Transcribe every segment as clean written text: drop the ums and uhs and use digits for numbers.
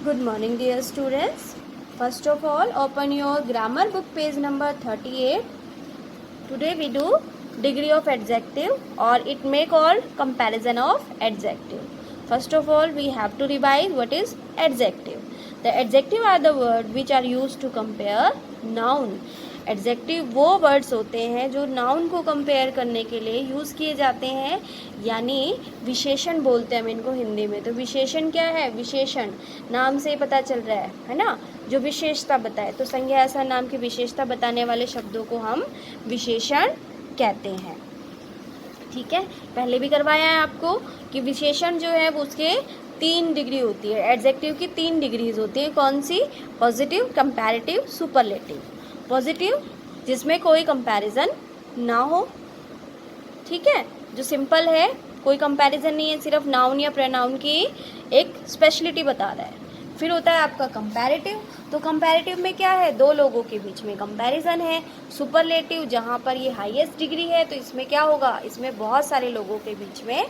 Good morning, dear students. First of all, open your grammar book, page number 38. Today we do degree of adjective, or it may called comparison of adjective. First of all, we have to revise what is adjective. The adjective are the word which are used to compare noun. Adjective वो words होते हैं जो noun को compare करने के लिए use किए जाते हैं, यानी विशेषण बोलते हैं हम इनको हिंदी में। तो विशेषण क्या है? विशेषण नाम से ही पता चल रहा है ना, जो विशेषता बताए। तो संज्ञा ऐसा नाम की विशेषता बताने वाले शब्दों को हम विशेषण कहते हैं। ठीक है, पहले भी करवाया है आपको कि विशेषण जो है वो उसके 3 डिग्री होती है। एडजेक्टिव की 3 डिग्रीज होती है। कौन सी? Positive, comparative, superlative. पॉजिटिव जिसमें कोई कंपैरिजन ना हो, ठीक है, जो सिंपल है, कोई कंपैरिजन नहीं है, सिर्फ नाउन या प्रोनाउन की एक स्पेशलिटी बता रहा है। फिर होता है आपका कंपैरेटिव। तो कंपैरेटिव में क्या है? दो लोगों के बीच में कंपैरिजन है। सुपरलेटिव जहाँ पर ये हाईएस्ट डिग्री है, तो इसमें क्या होगा? इसमें बहुत सारे लोगों के बीच में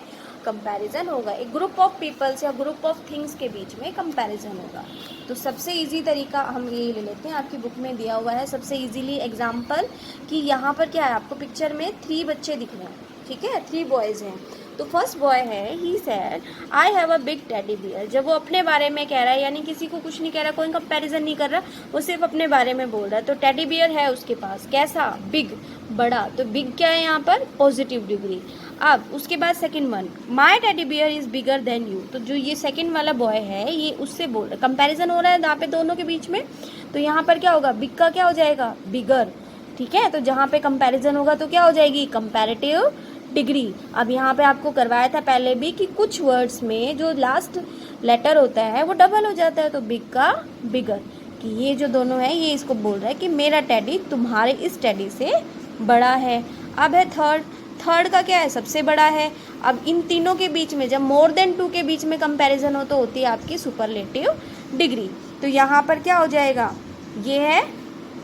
कंपैरिजन होगा, एक ग्रुप ऑफ पीपल्स या ग्रुप ऑफ थिंग्स के बीच में कंपैरिजन होगा। तो सबसे इजी तरीका हम ये ले लेते हैं, आपकी बुक में दिया हुआ है सबसे इजीली एग्जाम्पल, कि यहाँ पर क्या है, आपको पिक्चर में 3 बच्चे दिख रहे हैं, ठीक है, 3 बॉयज़ हैं। तो फर्स्ट बॉय है, he said I have a big teddy bear. जब वो अपने बारे में कह रहा है, यानी किसी को कुछ नहीं कह रहा, कोई कंपैरिजन नहीं कर रहा, वो सिर्फ अपने बारे में बोल रहा है। तो टेडी बियर है उसके पास, कैसा? बिग, बड़ा। तो बिग क्या है यहाँ पर? Positive degree. अब उसके बाद second one, my teddy bear is bigger than you. तो जो ये सेकंड वाला बॉय है, ये उससे बोल रहा है, कंपैरिजन हो रहा है यहाँ पे दोनों के बीच में। तो यहाँ पर क्या होगा? बिग का क्या हो जाएगा? बिगर, ठीक है। तो जहाँ पे कंपैरिजन होगा तो क्या हो जाएगी? Comparative degree. अब यहाँ पे आपको करवाया था पहले भी कि कुछ वर्ड्स में जो लास्ट लेटर होता है वो डबल हो जाता है। तो बिग का बिगर, कि ये जो दोनों है, ये इसको बोल रहा है कि मेरा टेडी तुम्हारे इस टेडी से बड़ा है। अब है थर्ड, थर्ड का क्या है? सबसे बड़ा है। अब इन तीनों के बीच में जब मोर देन 2 के बीच में कंपैरिजन हो तो होती है आपकी सुपरलेटिव डिग्री। तो यहाँ पर क्या हो जाएगा? ये है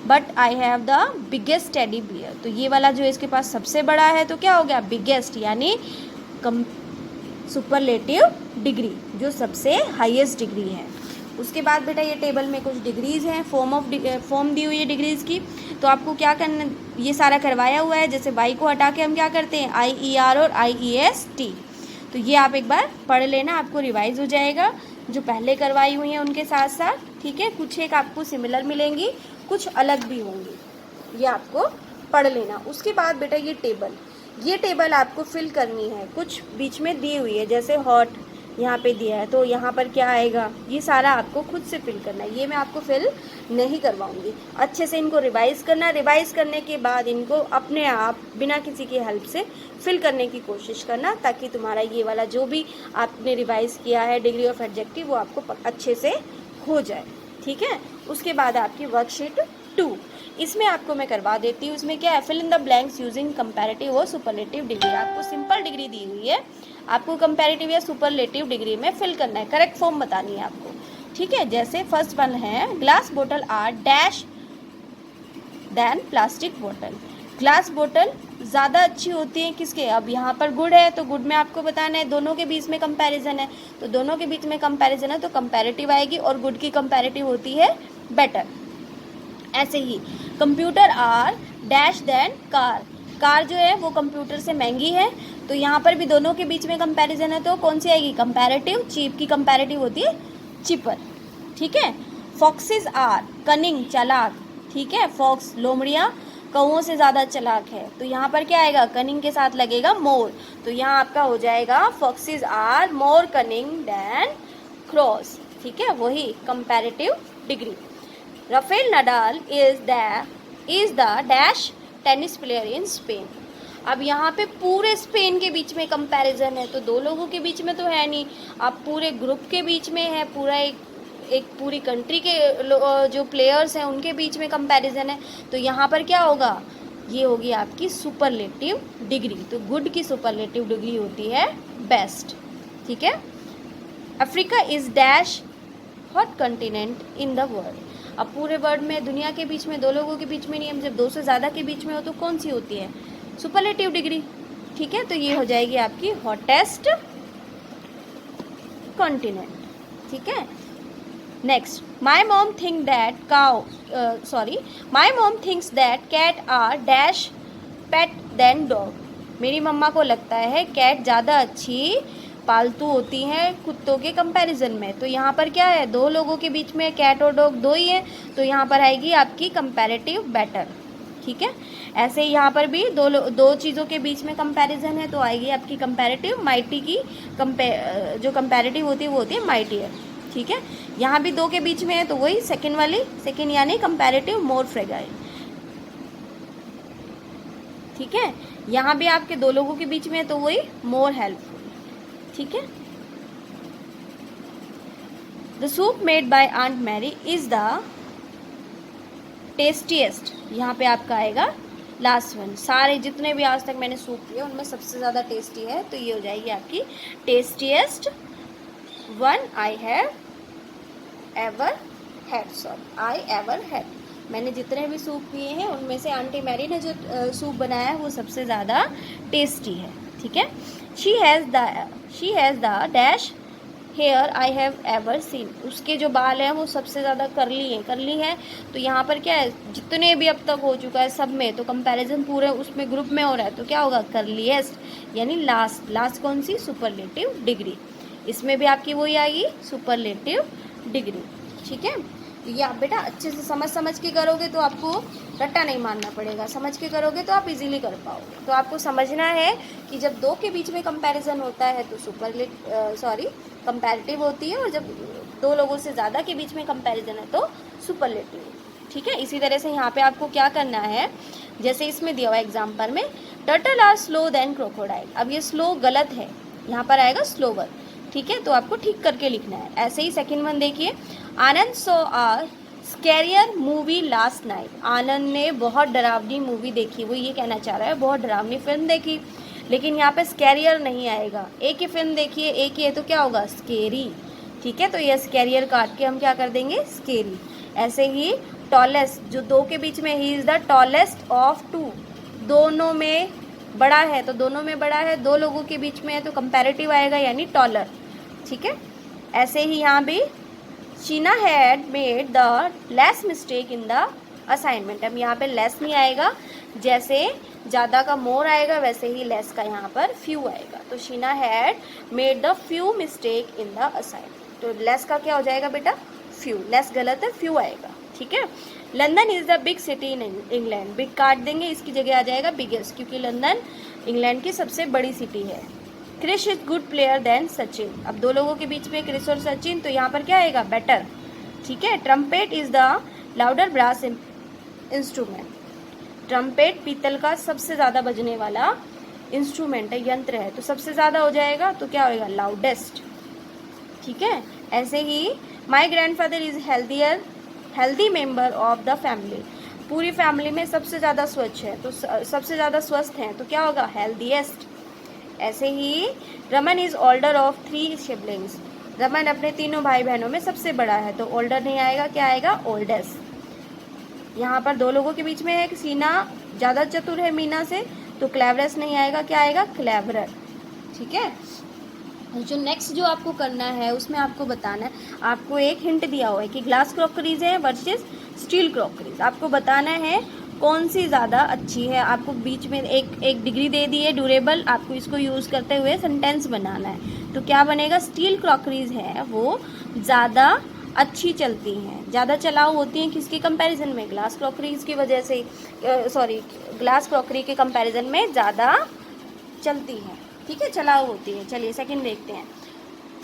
but I have the biggest teddy bear. तो ये वाला जो इसके पास सबसे बड़ा है, तो क्या हो गया? बिगेस्ट, यानी सुपरलेटिव डिग्री, जो सबसे हाईएस्ट डिग्री है। उसके बाद बेटा ये टेबल में कुछ डिग्रीज हैं, फॉर्म दी हुई है डिग्रीज की। तो आपको क्या करना, ये सारा करवाया हुआ है। जैसे वाई को हटा के हम क्या करते हैं? IER और IEST। तो ये आप एक बार पढ़ लेना, आपको रिवाइज हो जाएगा, जो पहले करवाई हुई हैं उनके साथ साथ, ठीक है। कुछ एक आपको सिमिलर मिलेंगी, कुछ अलग भी होंगी, ये आपको पढ़ लेना। उसके बाद बेटा ये टेबल आपको फिल करनी है, कुछ बीच में दी हुई है, जैसे हॉट यहाँ पे दिया है, तो यहाँ पर क्या आएगा? ये सारा आपको खुद से फिल करना है, ये मैं आपको फिल नहीं करवाऊंगी। अच्छे से इनको रिवाइज करना, रिवाइज करने के बाद इनको अपने आप बिना किसी की हेल्प से फिल करने की कोशिश करना, ताकि तुम्हारा ये वाला जो भी आपने रिवाइज किया है डिग्री ऑफ एडजेक्टिव वो आपको अच्छे से हो जाए, ठीक है। उसके बाद आपकी वर्कशीट 2, इसमें आपको मैं करवा देती हूँ। इसमें क्या है? Fill in the blanks using comparative और सुपरलेटिव डिग्री। आपको सिंपल डिग्री दी हुई है, आपको कंपैरेटिव या सुपरलेटिव डिग्री में फिल करना है, करेक्ट फॉर्म बतानी है आपको, ठीक है। जैसे फर्स्ट वन है, ग्लास बोतल आर डैश देन प्लास्टिक बोतल। ग्लास बोतल ज़्यादा अच्छी होती है किसके? अब यहाँ पर गुड है, तो गुड में आपको बताना है, दोनों के बीच में कंपैरिजन है, तो दोनों के बीच में कंपैरिजन है तो कंपैरेटिव आएगी, और गुड की कंपैरेटिव होती है बेटर। ऐसे ही computer are dash than car. Car जो है वो कंप्यूटर से महंगी है, तो यहाँ पर भी दोनों के बीच में कंपैरिजन है, तो कौन सी आएगी? कंपैरेटिव। चीप की कंपैरेटिव होती है चीपर, ठीक है। फॉक्सेस आर कनिंग, चालाक, ठीक है। फॉक्स, लोमड़ियाँ कौओं से ज़्यादा चालाक है, तो यहाँ पर क्या आएगा? कनिंग के साथ लगेगा मोर, तो यहाँ आपका हो जाएगा foxes are more cunning than crows, ठीक है, वही comparative degree. Rafael Nadal is the dash tennis player in Spain. अब यहाँ पे पूरे स्पेन के बीच में कंपैरिजन है, तो दो लोगों के बीच में तो है नहीं, अब पूरे ग्रुप के बीच में है, पूरा एक पूरी कंट्री के जो प्लेयर्स हैं उनके बीच में कंपैरिजन है। तो यहाँ पर क्या होगा? ये होगी आपकी सुपरलेटिव डिग्री। तो गुड की सुपरलेटिव डिग्री होती है बेस्ट, ठीक है। Africa is dash hot continent in the world. अब पूरे वर्ल्ड में, दुनिया के बीच में दो लोगों के बीच में नहीं, हम जब 2 से ज़्यादा के बीच में हो तो कौन सी होती है? सुपरलेटिव डिग्री, ठीक है। तो ये हो जाएगी आपकी हॉटेस्ट कॉन्टिनेंट, ठीक है। Next, my mom think that my mom thinks that cat are dash pet than dog. मेरी मम्मा को लगता है कैट ज़्यादा अच्छी पालतू होती हैं कुत्तों के कंपैरिजन में। तो यहाँ पर क्या है, दो लोगों के बीच में कैट और डॉग दो ही हैं, तो यहाँ पर आएगी आपकी कंपैरेटिव बेटर। ठीक है, ऐसे ही यहाँ पर भी दो चीज़ों के बीच में कंपैरिजन है, तो आएगी आपकी कंपैरेटिव माइटी की जो कंपैरेटिव होती है वो होती है माइटियर। ठीक है, यहाँ भी दो के बीच में है तो वही सेकेंड यानी कंपैरेटिव मोर फ्रेगाइल। ठीक है, यहाँ भी आपके दो लोगों के बीच में है तो वही मोर हेल्पफुल। ठीक है, the soup made by aunt Mary is the tastiest. यहाँ पे आपका आएगा लास्ट वन। सारे जितने भी आज तक मैंने सूप किए उनमें सबसे ज़्यादा टेस्टी है, तो ये हो जाएगी आपकी tastiest one I ever had. मैंने जितने भी सूप पिए हैं उनमें से आंटी मैरी ने जो सूप बनाया है वो सबसे ज़्यादा टेस्टी है। ठीक है, she has the dash here I have ever seen. उसके जो बाल हैं वो सबसे ज़्यादा करली हैं। तो यहाँ पर क्या है, जितने भी अब तक हो चुका है सब में, तो कंपैरिजन पूरे उसमें ग्रुप में हो रहा है, तो क्या होगा कर्लीएस्ट यानी लास्ट कौन सी, सुपरलेटिव डिग्री। इसमें भी आपकी वही आएगी सुपरलेटिव डिग्री। ठीक है, ये आप बेटा अच्छे से समझ के करोगे तो आपको रट्टा नहीं मारना पड़ेगा, समझ के करोगे तो आप इजीली कर पाओगे। तो आपको समझना है कि जब दो के बीच में कंपैरिजन होता है तो कंपैरेटिव होती है, और जब दो लोगों से ज़्यादा के बीच में कंपैरिजन है तो सुपरलेटिव। ठीक है, इसी तरह से यहाँ पे आपको क्या करना है, जैसे इसमें दिया हुआ एग्जाम्पल में turtle are slow than crocodile. अब ये स्लो गलत है, यहाँ पर आएगा स्लोवर। ठीक है, तो आपको ठीक करके लिखना है। ऐसे ही सेकंड वन देखिए, आनंद सो आ स्कैरियर मूवी लास्ट नाइट। आनंद ने बहुत डरावनी मूवी देखी, वो ये कहना चाह रहा है बहुत डरावनी फिल्म देखी, लेकिन यहाँ पे स्कैरियर नहीं आएगा। एक ही फिल्म देखिए, एक ही है, तो क्या होगा स्केरी। ठीक है, तो ये स्कैरियर काट के हम क्या कर देंगे स्केरी। ऐसे ही टॉलेस्ट, जो दो के बीच में, he is the tallest of two, दोनों में बड़ा है, तो दोनों में बड़ा है, दो लोगों के बीच में है तो कंपैरेटिव आएगा यानी टॉलर। ठीक है, ऐसे ही यहाँ भी Sheena had made the less mistake in the assignment. अब यहाँ पे लेस नहीं आएगा, जैसे ज़्यादा का मोर आएगा वैसे ही लेस का यहाँ पर फ्यू आएगा। तो Sheena had made the few mistake in the assignment, तो लेस का क्या हो जाएगा बेटा फ्यू, लेस गलत है फ्यू आएगा। ठीक है, London is the big city in England. Big काट देंगे, इसकी जगह आ जाएगा बिगेस्ट, क्योंकि लंदन इंग्लैंड की सबसे बड़ी सिटी है। Krish is good player than Sachin. अब दो लोगों के बीच में क्रिश और सचिन, तो यहाँ पर क्या आएगा बेटर। ठीक है, trumpet is the louder brass instrument. Trumpet पीतल का सबसे ज़्यादा बजने वाला इंस्ट्रूमेंट है, यंत्र है, तो सबसे ज़्यादा हो जाएगा, तो क्या होएगा लाउडेस्ट। ठीक है, ऐसे ही my grandfather is healthy member of the family. पूरी फैमिली में सबसे ज़्यादा स्वच्छ है, तो सबसे ज़्यादा स्वस्थ हैं, तो क्या होगा हेल्दीएस्ट। ऐसे ही Raman is older of 3 siblings. Raman अपने तीनों भाई बहनों में सबसे बड़ा है, तो ओल्डर नहीं आएगा, क्या आएगा ओल्डेस्ट। यहाँ पर दो लोगों के बीच में है कि सीना ज़्यादा चतुर है मीना से, तो क्लेवरेस्ट नहीं आएगा, क्या आएगा क्लेवरर। ठीक है, जो नेक्स्ट जो आपको करना है उसमें आपको बताना है, आपको एक हिंट दिया हुआ है कि ग्लास क्रॉकरीज है वर्सेस स्टील क्रॉकरीज। आपको बताना है कौन सी ज़्यादा अच्छी है। आपको बीच में एक डिग्री दे दी है ड्यूरेबल, आपको इसको यूज़ करते हुए सेंटेंस बनाना है। तो क्या बनेगा, स्टील क्रॉकरीज है वो ज़्यादा अच्छी चलती हैं, ज़्यादा चलाऊ होती हैं, किसके कंपैरिजन में, ग्लास क्रॉकरीज की वजह से, ग्लास क्रॉकरी के कंपैरिजन में ज़्यादा चलती हैं। ठीक है, चलाऊ होती है। चलिए सेकंड देखते हैं,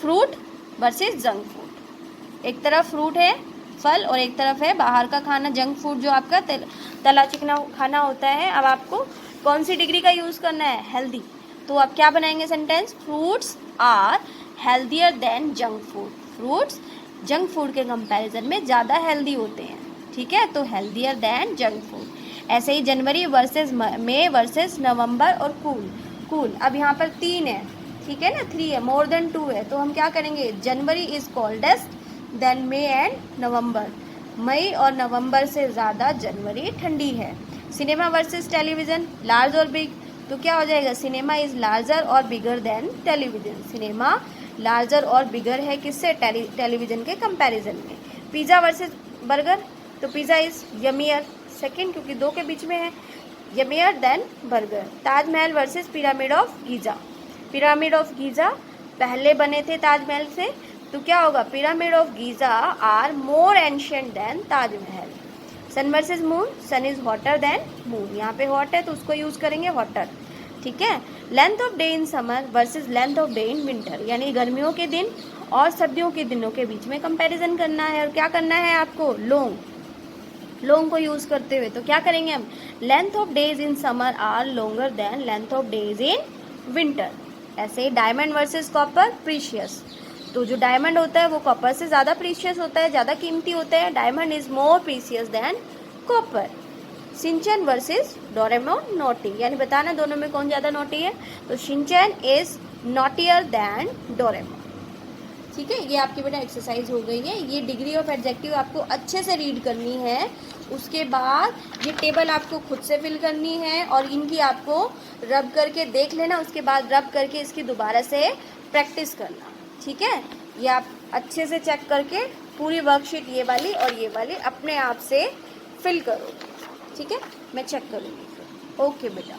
फ्रूट वर्सेस जंक फूड। एक तरफ फ्रूट है फल और एक तरफ है बाहर का खाना जंक फूड, जो आपका तला चिकना खाना होता है। अब आपको कौन सी डिग्री का यूज़ करना है, हेल्दी। तो आप क्या बनाएंगे sentence, fruits are healthier than junk food. Fruits junk food के कंपैरिजन में ज़्यादा हेल्दी होते हैं। ठीक है, तो हेल्दियर देन जंक फूड। ऐसे ही जनवरी वर्सेस मई वर्सेस नवंबर और कूल। अब यहाँ पर 3 है, ठीक है ना, 3 है, मोर देन 2 है, तो हम क्या करेंगे, January is coldest than May and November. मई और नवंबर से ज़्यादा जनवरी ठंडी है। सिनेमा वर्सेस टेलीविज़न, लार्ज और बिग, तो क्या हो जाएगा, सिनेमा इज़ लार्जर और bigger than television. Cinema larger और बिगर है किससे, टेलीविज़न के कंपैरिजन में। पिज़्ज़ा वर्सेस बर्गर, तो पिज़्ज़ा इज़ यमियर, सेकंड क्योंकि दो के बीच में है, yummier than burger. Taj Mahal versus pyramid of Giza, pyramid of Giza पहले बने थे ताजमहल से, तो क्या होगा, pyramid of Giza are more ancient than Taj Mahal. Sun versus moon, sun is hotter than moon, यहाँ पे हॉट है तो उसको यूज़ करेंगे हॉटर, ठीक है। Length of day in summer versus length of day in winter, यानी गर्मियों के दिन और सर्दियों के दिनों के बीच में कंपैरिजन करना है, और क्या करना है आपको, लॉन्ग को यूज़ करते हुए। तो क्या करेंगे हम, length of days in summer are longer than length of days in winter. ऐसे ही डायमंड वर्सेस कॉपर, प्रीशियस, तो जो डायमंड होता है वो कॉपर से ज़्यादा प्रीशियस होता है, ज़्यादा कीमती होता है, diamond is more precious than copper. Shinchan versus Doraemon, naughty, यानी बताना दोनों में कौन ज़्यादा नोटी है, तो शिनचैन इज नोटियर देन डोरेमोन, ठीक है। ये आपकी बेटा एक्सरसाइज हो गई है। ये डिग्री ऑफ एडजेक्टिव आपको अच्छे से रीड करनी है, उसके बाद ये टेबल आपको खुद से फिल करनी है और इनकी आपको रब करके देख लेना, उसके बाद रब करके इसकी दोबारा से प्रैक्टिस करना, ठीक है। ये आप अच्छे से चेक करके पूरी वर्कशीट ये वाली और ये वाली अपने आप से फिल करो, ठीक है। मैं चेक करूँगी फिर, ओके बेटा।